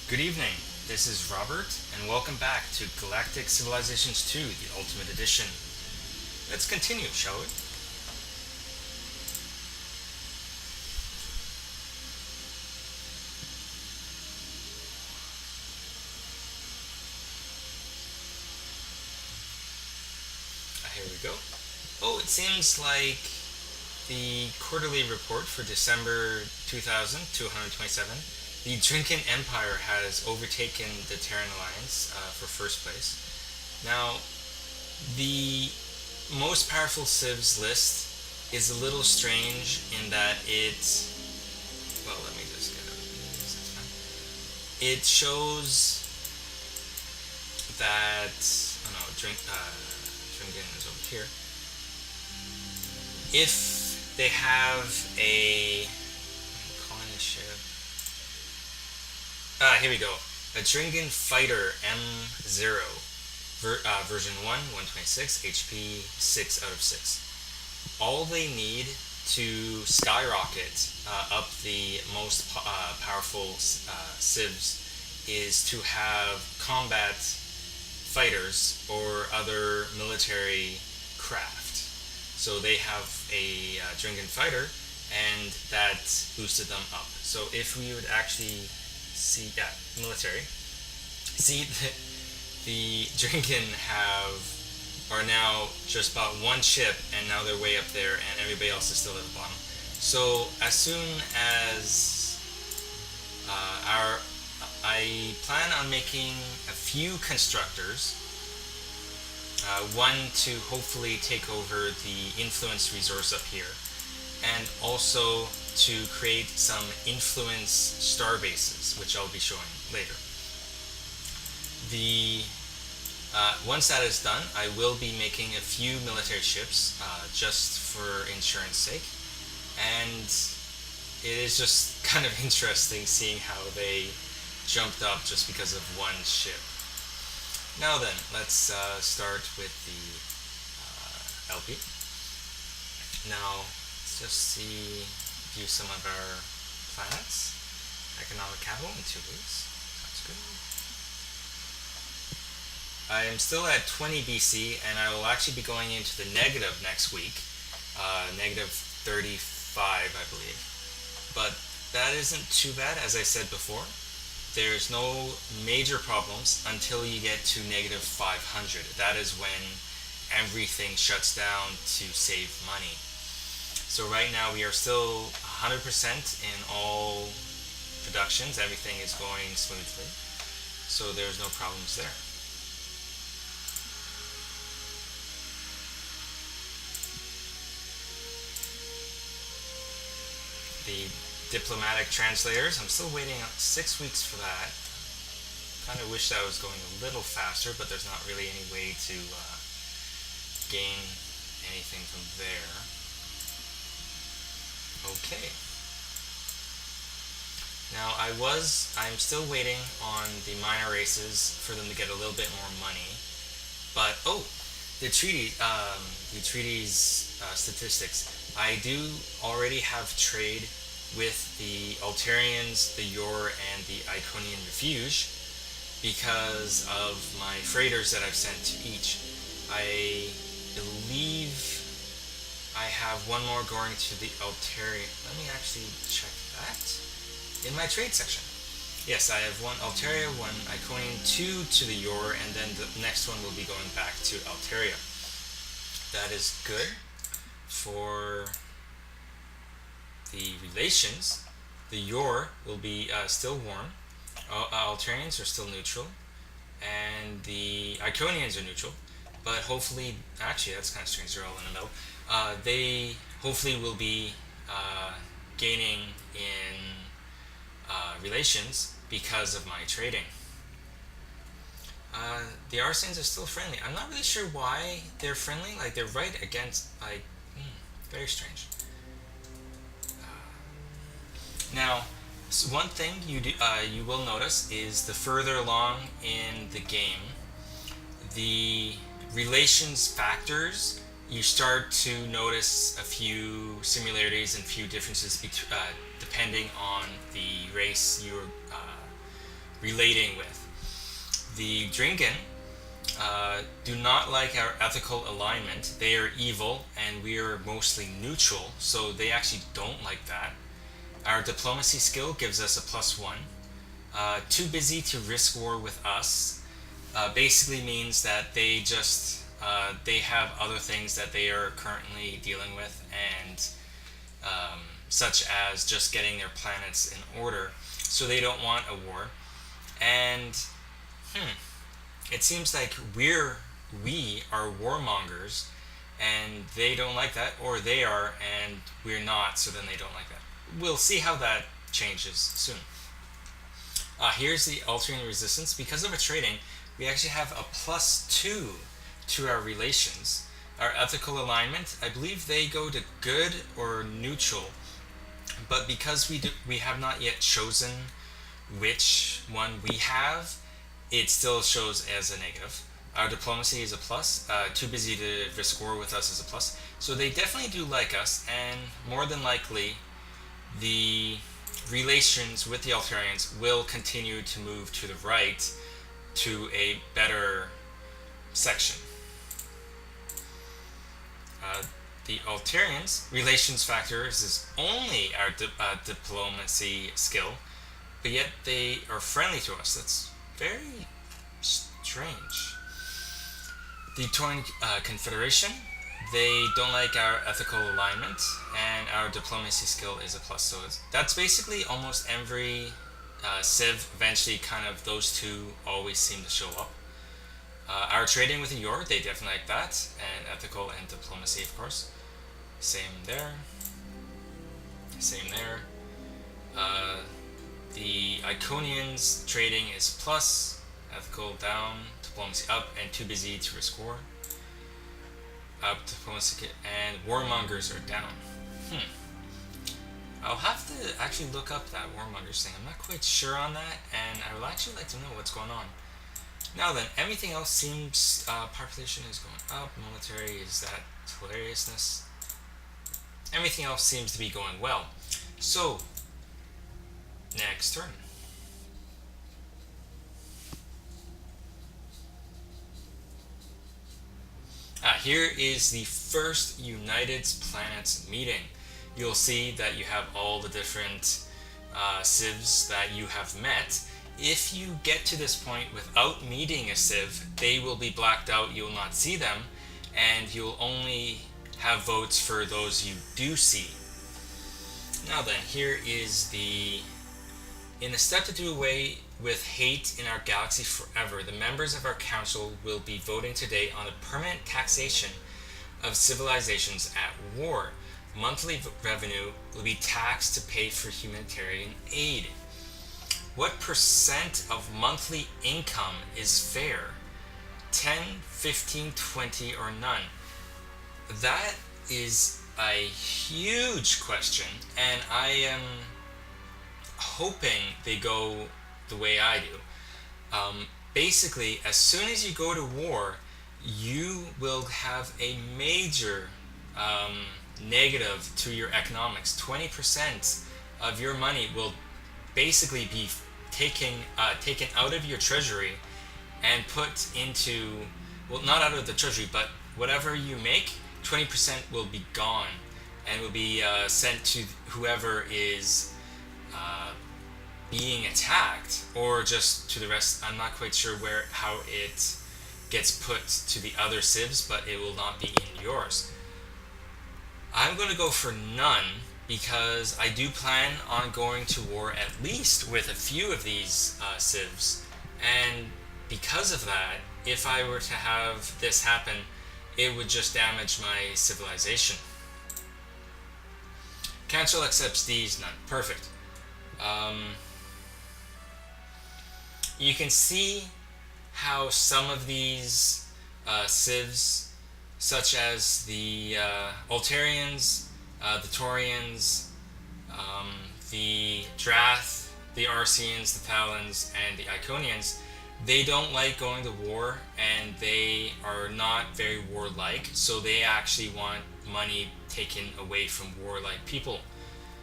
Good evening, this is Robert, and welcome back to Galactic Civilizations 2, the Ultimate Edition. Let's continue, shall we? Here we go. Oh, it seems like the quarterly report for December 2227, the Drinken Empire has overtaken the Terran Alliance for first place. Now, the most powerful civs list is a little strange in that well, let me just get out of this, that's fine. It shows that, oh no, Drinken is over here. If they have a colony ship, here we go, a Drinken fighter M0, version 1, 126, HP 6 out of 6. All they need to skyrocket up the most powerful civs is to have combat fighters or other military craft. So they have a Drinken fighter, and that boosted them up. So if we would actually see, military, see the Drinken are now just about one ship, and now they're way up there, and everybody else is still at the bottom. So as soon as I plan on making a few constructors, one to hopefully take over the influence resource up here, and also to create some influence star bases, which I'll be showing later. Once that is done, I will be making a few military ships just for insurance sake, and it is just kind of interesting seeing how they jumped up just because of one ship. Now then, let's start with the LP. Now, let's just view some of our planets. Economic capital in 2 weeks. Sounds good. I am still at 20 BC, and I will actually be going into the negative next week. Negative 35, I believe. But that isn't too bad, as I said before. There's no major problems until you get to negative 500. That is when everything shuts down to save money. So right now we are still 100% in all productions. Everything is going smoothly. So there's no problems there. The diplomatic translators, I'm still waiting 6 weeks for that. Kind of wish that was going a little faster, but there's not really any way to gain anything from there. Okay. Now I'm still waiting on the minor races for them to get a little bit more money, but the treaty's statistics. I do already have trade with the Altarians, the Yor, and the Iconian Refuge because of my freighters that I've sent to each. I believe I have one more going to the Altarian. Let me actually check that in my trade section. Yes, I have one Altaria, one Iconian, two to the Yor, and then the next one will be going back to Altaria. That is good. For the relations, the Yor will be still warm, Altarians are still neutral, and the Iconians are neutral, but hopefully, actually that's kind of strange, they're all in the middle. They hopefully will be gaining in relations because of my trading. The Arsanes are still friendly. I'm not really sure why they're friendly. Like, they're right against, like, very strange. Now, one thing you will notice is the further along in the game, the relations factors, you start to notice a few similarities and few differences depending on the race you're relating with. The Drinken do not like our ethical alignment. They are evil and we are mostly neutral, so they actually don't like that. Our diplomacy skill gives us a +1. Too busy to risk war with us basically means that they have other things that they are currently dealing with, and such as just getting their planets in order, so they don't want a war. And it seems like we are warmongers, and they don't like that, or they are and we're not, so then they don't like that. We'll see how that changes soon. Here's the altering resistance. Because of a trading, we actually have a +2 to our relations. Our ethical alignment, I believe they go to good or neutral, but because we have not yet chosen which one we have, it still shows as a negative. Our diplomacy is a plus. Too busy to risk war with us is a plus. So they definitely do like us, and more than likely, the relations with the Altarians will continue to move to the right to a better section. The Altarians' relations factors is only our diplomacy skill, but yet they are friendly to us. That's very strange. The Tauren Confederation, they don't like our ethical alignment, and our diplomacy skill is a plus. So that's basically almost every civ. Eventually, kind of those two always seem to show up. Our trading with the Yor, they definitely like that, and ethical and diplomacy, of course. Same there. Same there. The Iconians trading is plus, ethical down, diplomacy up, and too busy to risk war. Up, diplomacy, and warmongers are down. I'll have to actually look up that warmongers thing. I'm not quite sure on that, and I would actually like to know what's going on. Now then, everything else seems, population is going up, military is that hilariousness. Everything else seems to be going well. So, next turn. Here is the first United Planets meeting. You'll see that you have all the different civs that you have met. If you get to this point without meeting a civ, they will be blacked out, you'll not see them, and you'll only have votes for those you do see. Now then, here is in a step to do away with hate in our galaxy forever, the members of our council will be voting today on the permanent taxation of civilizations at war. Monthly revenue will be taxed to pay for humanitarian aid. What percent of monthly income is fair? 10, 15, 20, or none? That is a huge question, and I am hoping they go the way I do. Basically, as soon as you go to war, you will have a major negative to your economics. 20% of your money will basically be taken out of your treasury and put into, well, not out of the treasury, but whatever you make, 20% will be gone and will be sent to whoever is being attacked, or just to the rest. I'm not quite sure how it gets put to the other civs, but it will not be in yours. I'm going to go for none, because I do plan on going to war at least with a few of these civs, and because of that, if I were to have this happen, it would just damage my civilization. Council accepts these, none. Perfect. You can see how some of these civs, such as the Altarians, the Taurians, the Drath, the Arceans, the Talons, and the Iconians, they don't like going to war, and they are not very warlike, so they actually want money taken away from warlike people,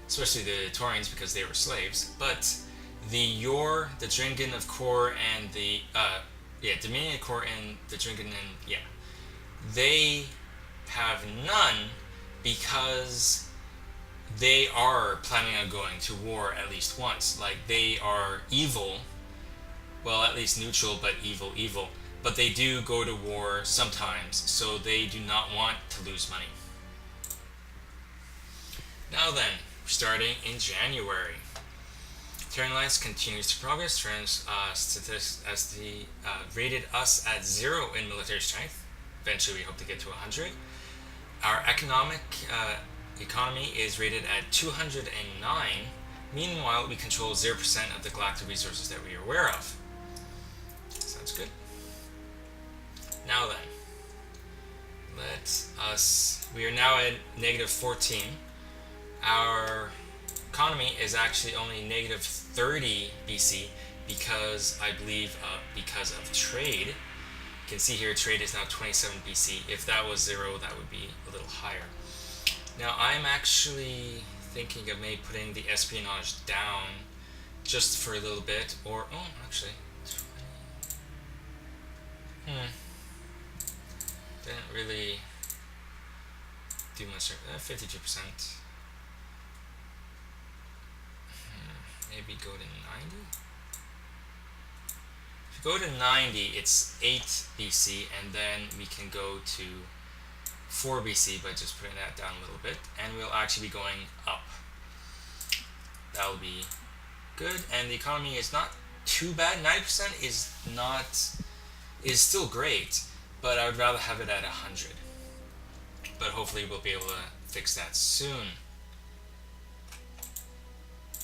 especially the Taurians because they were slaves. But The Yor, the Dringen of Kor, and the Dominion of Kor and the Dringen, and they have none because they are planning on going to war at least once. Like, they are evil, well, at least neutral, but evil. But they do go to war sometimes, so they do not want to lose money. Now then, starting in January, Terran Alliance continues to progress. Terrans rated us at 0 in military strength. Eventually, we hope to get to 100. Our economy is rated at 209. Meanwhile, we control 0% of the galactic resources that we are aware of. Sounds good. Now then, we are now at negative 14. Our economy is actually only negative 30 BC because I believe because of trade. You can see here trade is now 27 BC. If that was 0, that would be a little higher. Now I'm actually thinking of maybe putting the espionage down just for a little bit, or actually 20. Didn't really do much. 52%. Maybe go to 90. If you go to 90, it's 8 BC, and then we can go to 4 BC by just putting that down a little bit, and we'll actually be going up. That'll be good, and the economy is not too bad. 90% is still great, but I would rather have it at 100. But hopefully we'll be able to fix that soon.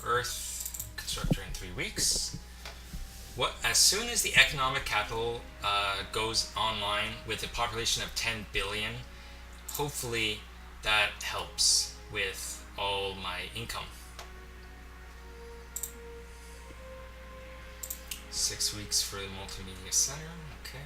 Earth constructor in 3 weeks. As soon as the economic capital goes online with a population of 10 billion, hopefully that helps with all my income. 6 weeks for the multimedia center. Okay.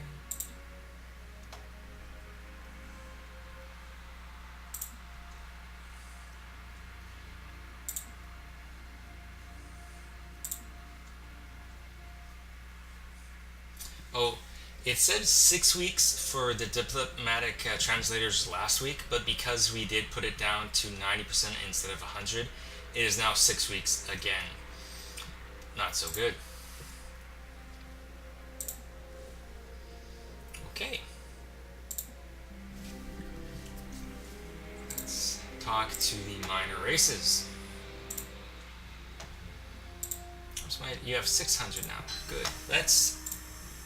Oh, it said 6 weeks for the diplomatic translators last week, but because we did put it down to 90% instead of 100, it is now 6 weeks again. Not so good. Okay. Let's talk to the minor races. You have 600 now. Good. Let's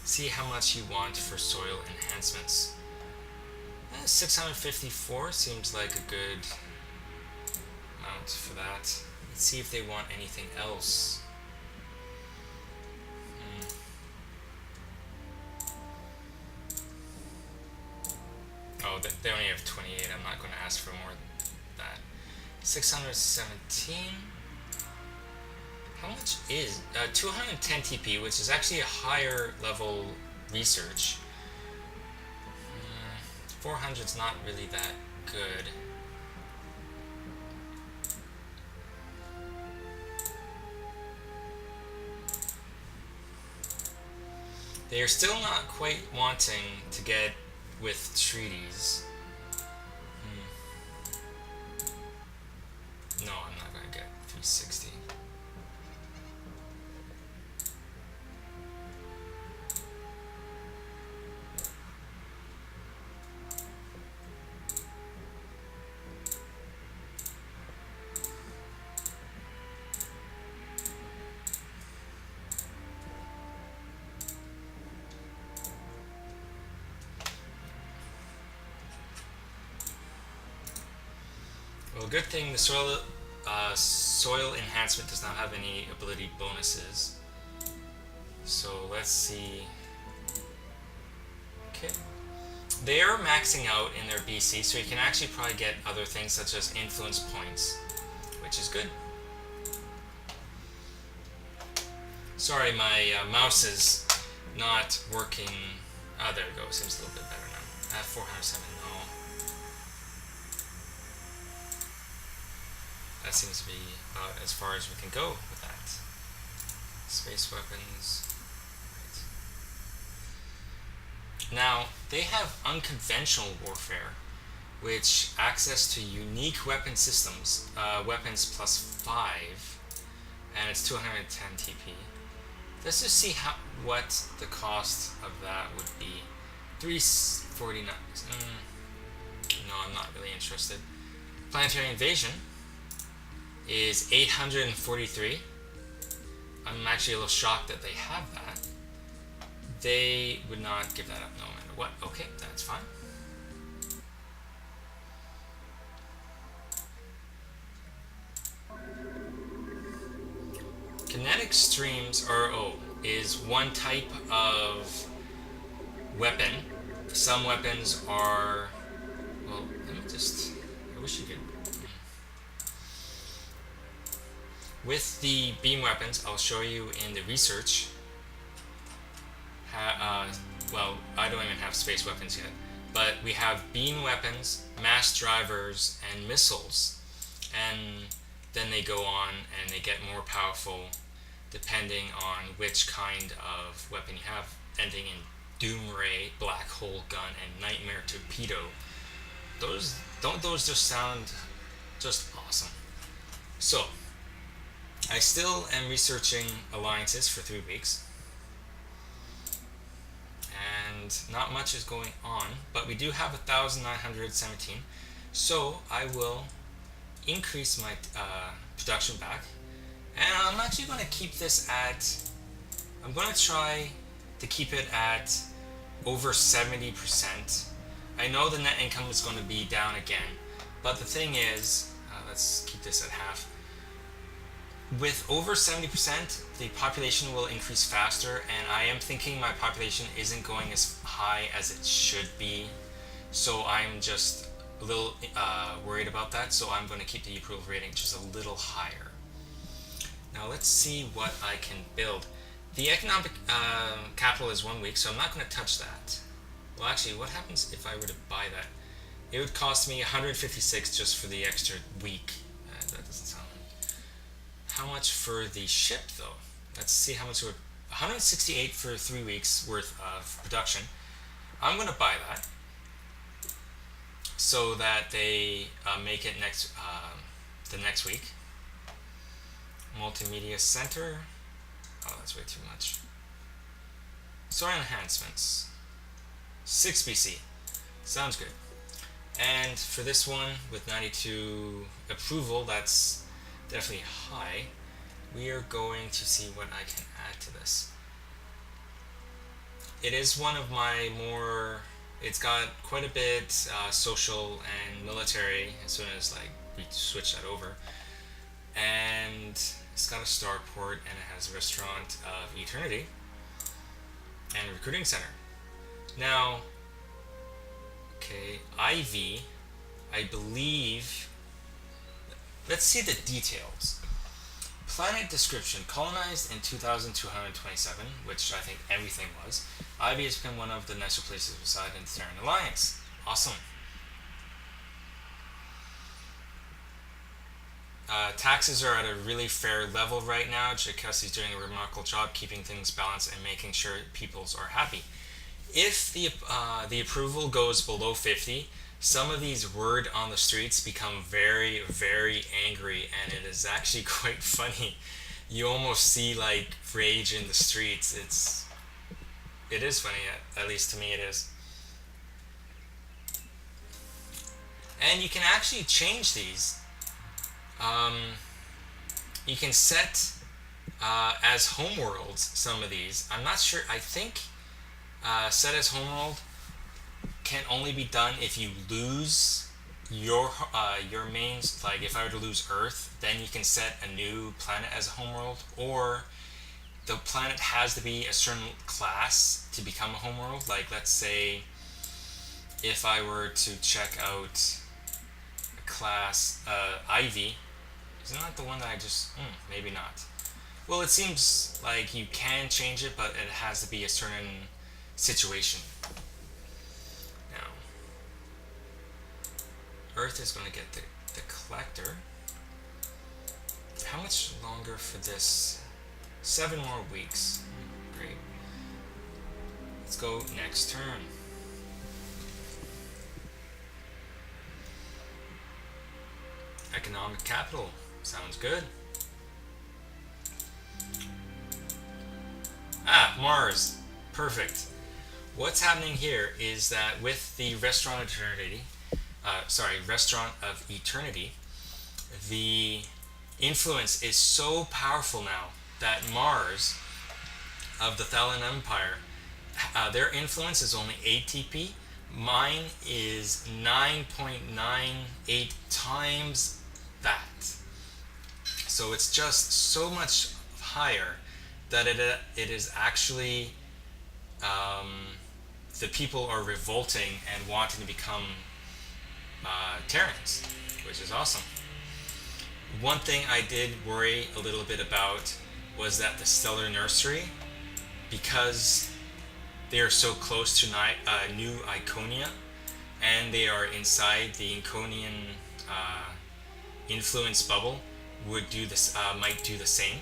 see how much you want for soil enhancements. 654 seems like a good amount for that. Let's see if they want anything else. Oh, they only have 28. I'm not going to ask for more than that. 617. How much is 210 TP, which is actually a higher level research. 400 is not really that good. They are still not quite wanting to get with treaties. No, I'm not going to get 360. Well, good thing the soil enhancement does not have any ability bonuses. So let's see. Okay. They are maxing out in their BC, so you can actually probably get other things such as influence points, which is good. Sorry, my mouse is not working. Oh, there we go. Seems a little bit better now. 407, no. That seems to be about as far as we can go with that. Space weapons. Right. Now, they have unconventional warfare, which access to unique weapon systems, weapons plus 5, and it's 210 TP. Let's just see what the cost of that would be. 349. No, I'm not really interested. Planetary Invasion is 843. I'm actually a little shocked that they have that. They would not give that up no matter what. Okay, that's fine. Kinetic streams is one type of weapon. Some weapons are, well, let me just, I wish you could. With the beam weapons, I'll show you in the research. Well, I don't even have space weapons yet, but we have beam weapons, mass drivers, and missiles, and then they go on and they get more powerful depending on which kind of weapon you have, ending in Doom Ray, Black Hole Gun, and Nightmare Torpedo. Don't those just sound just awesome? So, I still am researching alliances for 3 weeks, and not much is going on, but we do have 1,917, so I will increase my production back, and I'm actually going to keep this I'm going to try to keep it at over 70%. I know the net income is going to be down again, but the thing is, let's keep this at half. With over 70%, the population will increase faster, and I am thinking my population isn't going as high as it should be, so I'm just a little worried about that, so I'm going to keep the approval rating just a little higher. Now let's see what I can build. The economic capital is 1 week, so I'm not going to touch that. Well, actually, what happens if I were to buy that? It would cost me 156 just for the extra week. That doesn't sound right. How much for the ship, though? Let's see how much it would... 168 for 3 weeks worth of production. I'm going to buy that so that they make it the next week. Multimedia Center. Oh, that's way too much. Solar enhancements. 6 BC. Sounds good. And for this one, with 92 approval, that's definitely high. We are going to see what I can add to this. It is one of my more... It's got quite a bit social and military as soon as we switch that over. And it's got a starport, and it has a restaurant of eternity and a recruiting center. Now, okay, Ivy, I believe, let's see the details. Planet description, colonized in 2227, which I think everything was. Ivy has become one of the nicer places beside in the Terran Alliance. Awesome. Taxes are at a really fair level right now. Jakessi's doing a remarkable job keeping things balanced and making sure peoples are happy. If the approval goes below 50, some of these word on the streets become very, very angry, and it is actually quite funny. You almost see rage in the streets. It is funny, at least to me it is. And you can actually change these. You can set as homeworlds some of these. I'm not sure. I think set as homeworld can only be done if you lose your mains. Like if I were to lose Earth, then you can set a new planet as a homeworld, or the planet has to be a certain class to become a homeworld. Like let's say if I were to check out a class Ivy, isn't that the one that I just maybe not. Well, it seems like you can change it, but it has to be a certain situation. Now, Earth is going to get the collector. How much longer for this 7 more weeks. Great. Let's go next turn. Economic capital. Sounds good. Mars. Perfect. What's happening here is that with the Restaurant of Eternity, the influence is so powerful now that Mars of the Thalan Empire, their influence is only 8 TP. Mine is 9.98 times that. So it's just so much higher that it is actually the people are revolting and wanting to become Terrans, which is awesome. One thing I did worry a little bit about was that the Stellar Nursery, because they are so close to New Iconia, and they are inside the Iconian influence bubble, would do this, might do the same.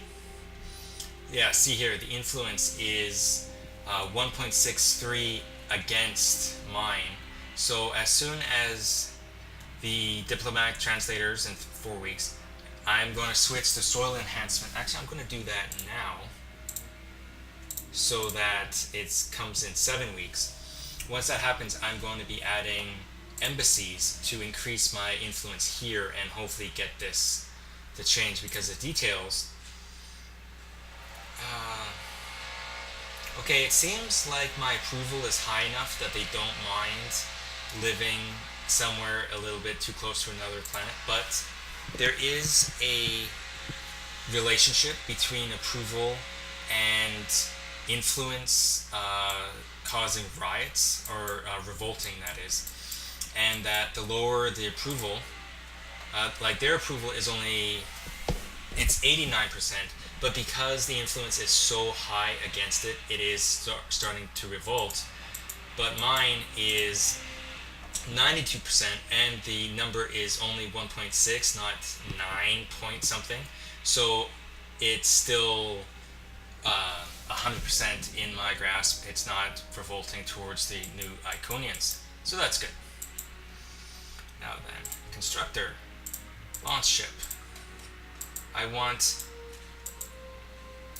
Yeah, see here, the influence is 1.63 against mine. So as soon as the diplomatic translators in 4 weeks, I'm going to switch to soil enhancement. Actually, I'm going to do that now so that it comes in 7 weeks. Once that happens, I'm going to be adding embassies to increase my influence here and hopefully get this to change, because the details... okay, it seems like my approval is high enough that they don't mind living somewhere a little bit too close to another planet, but there is a relationship between approval and influence causing riots, or revolting, that is. And that the lower the approval, like their approval is only, it's 89%, but because the influence is so high against it, it is starting to revolt. But mine is 92%, and the number is only 1.6, not 9 point something. So it's still 100% in my grasp. It's not revolting towards the new Iconians. So that's good. Now then, constructor, launch ship. I want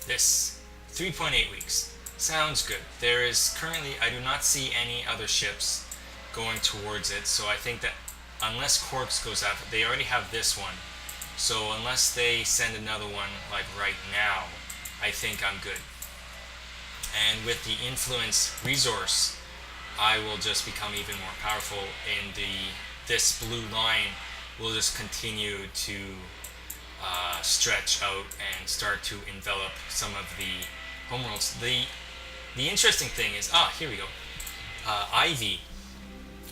this. 3.8 weeks. Sounds good. There is currently, I do not see any other ships going towards it, so I think that unless Quarks goes out, they already have this one. So unless they send another one like right now, I think I'm good. And with the influence resource, I will just become even more powerful, and this blue line will just continue to stretch out and start to envelop some of the homeworlds. The interesting thing is, here we go. Ivy.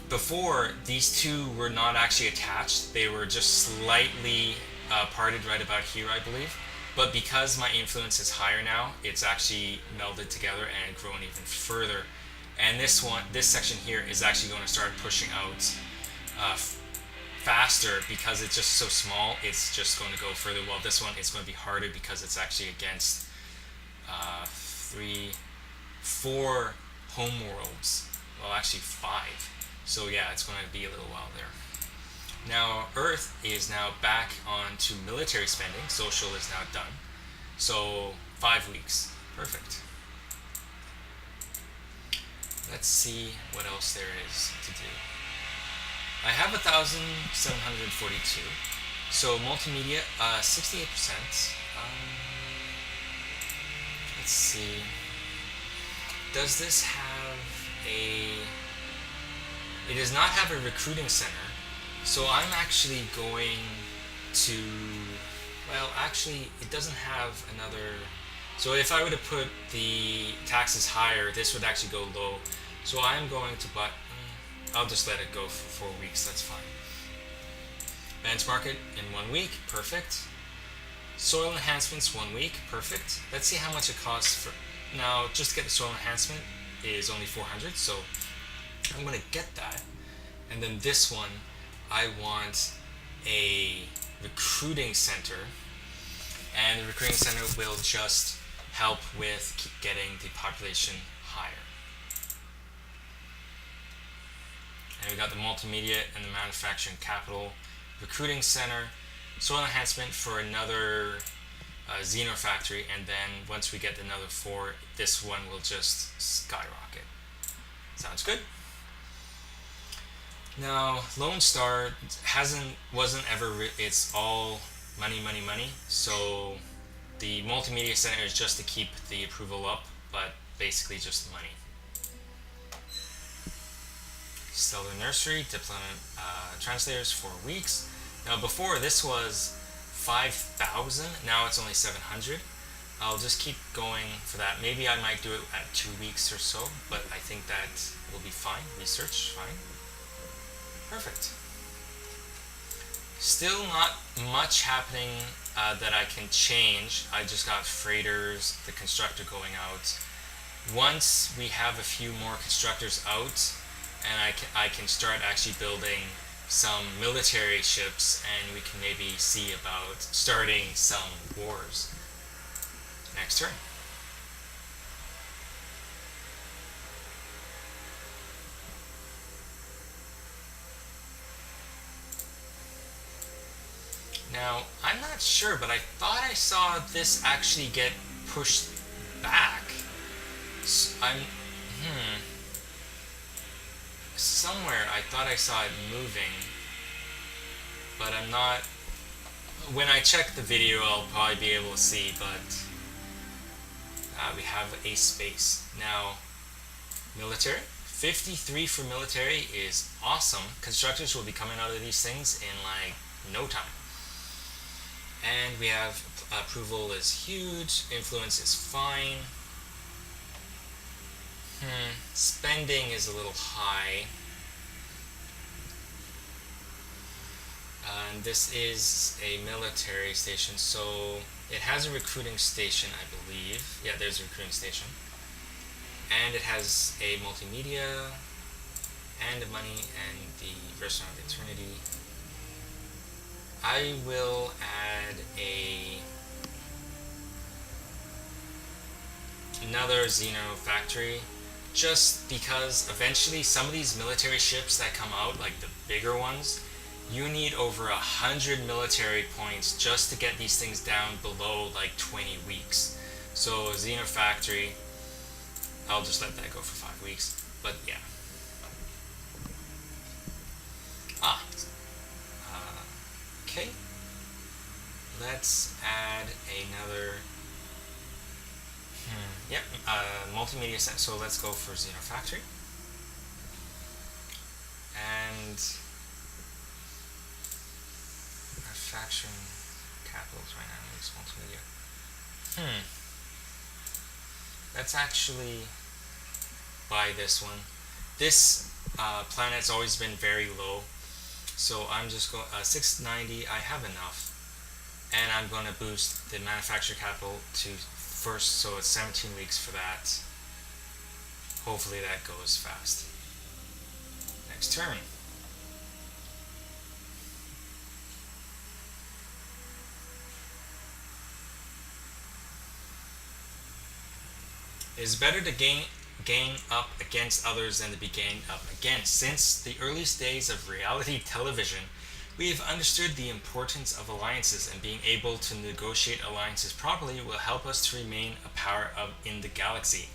Before, these two were not actually attached. They were just slightly parted right about here, I believe. But because my influence is higher now, it's actually melded together and grown even further. And this section here is actually going to start pushing out faster, because it's just so small. It's just going to go further. While this one is going to be harder because it's actually against 4 homeworlds. Well, actually 5. So yeah, it's going to be a little while there. Now, Earth is now back onto military spending. Social is now done. So 5 weeks. Perfect. Let's see what else there is to do. I have 1,742. So multimedia, 68%. Let's see. Does this have a... It does not have a recruiting center. So I'm actually going to... Well, actually, it doesn't have another... So if I were to put the taxes higher, this would actually go low. So I'm going to... But I'll just let it go for 4 weeks. That's fine. Benchmark it in 1 week. Perfect. Soil enhancements 1 week. Perfect. Let's see how much it costs for... Now, just to get the soil enhancement is only 400. So I'm going to get that. And then this one, I want a recruiting center. And the recruiting center will just help with getting the population higher. And we got the multimedia and the manufacturing capital, recruiting center, soil enhancement for another Xeno factory, and then once we get another 4, this one will just skyrocket. Sounds good. Now, Lone Star wasn't ever. It's all money, money, money. So the multimedia center is just to keep the approval up, but basically just money. Stellar Nursery, diplomat translators, 4 weeks. Now before this was 5,000, now it's only 700. I'll just keep going for that. Maybe I might do it at 2 weeks or so, but I think that will be fine. Research, fine. Perfect. Still not much happening that I can change. I just got freighters, the constructor going out. Once we have a few more constructors out, and I can start actually building some military ships, and we can maybe see about starting some wars. Next turn. Now, I'm not sure, but I thought I saw this actually get pushed back. Somewhere I thought I saw it moving, but I'm not. When I check the video, I'll probably be able to see, but we have a space. Now, military. 53 for military is awesome. Constructors will be coming out of these things in like no time. And we have approval is huge, influence is fine. Spending is a little high. And this is a military station, so it has a recruiting station, I believe. Yeah, there's a recruiting station. And it has a multimedia, and the money, and the Restaurant of Eternity. I will add another Xeno factory, just because eventually some of these military ships that come out, like the bigger ones, you need over 100 military points just to get these things down below like 20 weeks. So a Xeno factory, I'll just let that go for 5 weeks. But yeah. Okay. Let's add another. Yep, multimedia set. So let's go for Xeno factory. And manufacturing capitals right now is multimedia. Let's actually buy this one. This planet's always been very low, so I'm just going 690. I have enough, and I'm going to boost the manufacture capital to first, so it's 17 weeks for that. Hopefully that goes fast. Next turn. It is better to gang up against others than to be ganged up against. Since the earliest days of reality television, we have understood the importance of alliances, and being able to negotiate alliances properly will help us to remain a power in the galaxy.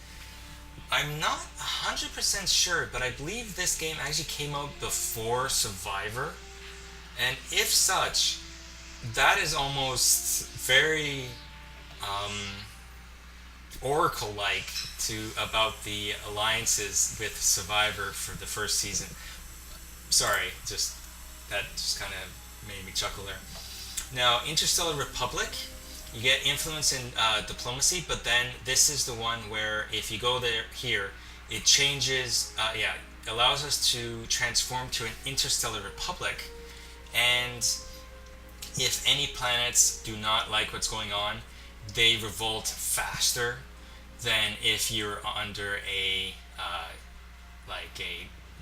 I'm not 100% sure, but I believe this game actually came out before Survivor, and if such, that is almost very Oracle-like about the alliances with Survivor for the first season. Sorry, that just kind of made me chuckle there. Now, Interstellar Republic, you get influence in diplomacy, but then this is the one where if you go here, it changes, allows us to transform to an Interstellar Republic, and if any planets do not like what's going on, they revolt faster than if you're under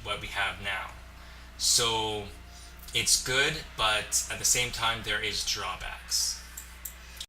what we have now. So it's good, but at the same time there is drawbacks.